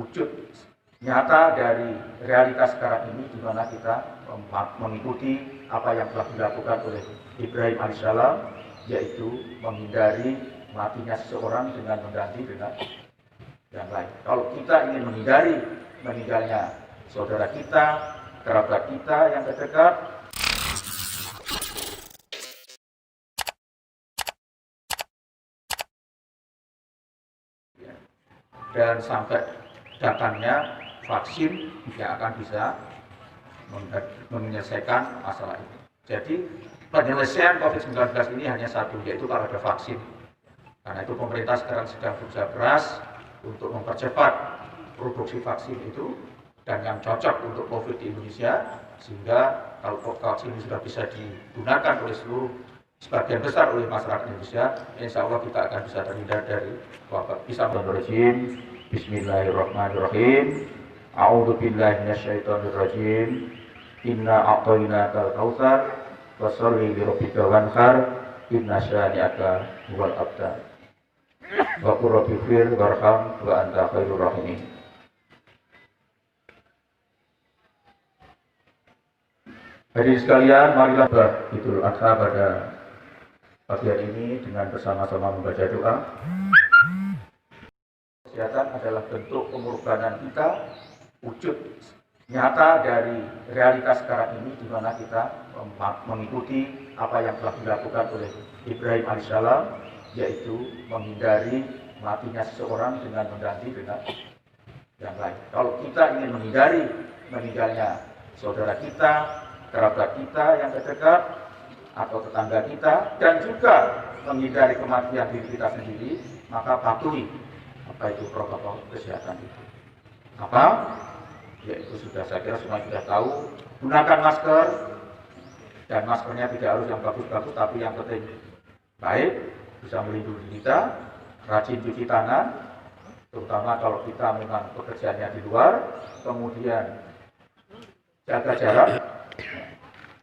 wujud nyata dari realitas sekarang ini, di mana kita mengikuti apa yang telah dilakukan oleh Ibrahim alaihissalam, yaitu menghindari matinya seseorang dengan mengganti dengan yang lain. Kalau kita ingin menghindari meninggalnya saudara kita, kerabat kita yang terdekat, dan sampai datangnya vaksin yang akan bisa menyelesaikan masalah ini. Jadi penyelesaian COVID-19 ini hanya satu, yaitu kalau ada vaksin. Karena itu pemerintah sekarang sedang berusaha keras untuk mempercepat produksi vaksin itu dan yang cocok untuk COVID di Indonesia, sehingga kalau vaksin ini sudah bisa digunakan oleh sebagian besar oleh masyarakat Indonesia, insya Allah kita akan bisa terhindar dari wabah. Bismillahirrahmanirrahim. A'udzu billahi minasyaitonir rajim. Inna a'tainakal kautsar fasholli li rabbika wanhar inna syani'aka huwal abtar. Wa qur rabbifir warham wa anta khairur rahimin. Hadirin sekalian, marilah Idul Adha pada pagi hari ini dengan bersama-sama membaca doa. Kesehatan adalah bentuk pengorbanan kita, wujud nyata dari realitas sekarang ini, di mana kita mengikuti apa yang telah dilakukan oleh Ibrahim alaihissalam, yaitu menghindari matinya seseorang dengan mengganti dengan yang lain. Kalau kita ingin menghindari meninggalnya saudara kita, kerabat kita yang terdekat, atau tetangga kita, dan juga menghindari kematian diri kita sendiri, maka patuhi apa itu protokol kesehatan itu. Apa? Yaitu sudah, saya kira semua sudah tahu, gunakan masker, dan maskernya tidak harus yang bagus-bagus, tapi yang penting baik, bisa melindungi kita. Rajin cuci tangan, terutama kalau kita memang pekerjaannya di luar. Kemudian jaga jarak,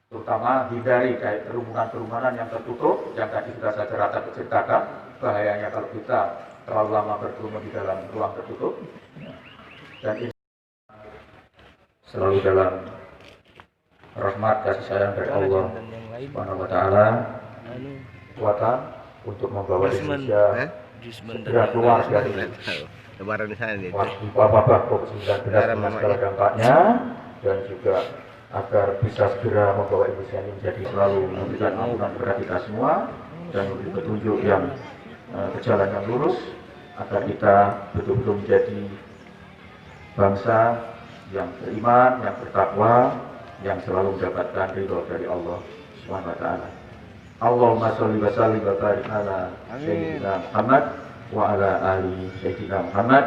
terutama hindari kayak kerumunan-kerumunan yang tertutup, yang tadi sudah saya ceritakan bahayanya kalau kita terlalu lama berkerumun di dalam ruang tertutup. Dan ini selalu dalam rahmat kasih sayang dari Allah Subhanahu wa taala, kekuatan untuk membawa Indonesia segera keluar dari wabah COVID-19 dengan segala dampaknya, dan juga agar bisa segera membawa Indonesia ini menjadi selalu memberikan ampunan kepada kita semua dan memberi petunjuk yang ke jalan yang lurus, agar kita betul-betul menjadi bangsa yang beriman, yang bertakwa, yang selalu mendapatkan ridho dari Allah Subhanahu wa taala. Allahumma sholli wa sallim wa barik ala sayyidina Muhammad wa ala ali sayyidina Muhammad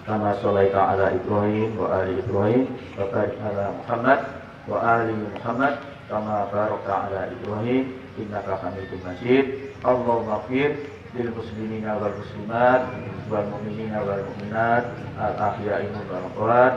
kama shallaita ala Ibrahim wa ali Ibrahim wa barik ala Muhammad wa ali Muhammad kama barakta ala Ibrahim innaka Hamidum Majid. Allahumma ighfir lil muslimina wal muslimat wal mu'minina wal mu'minat al ahya'i minhum wal amwat.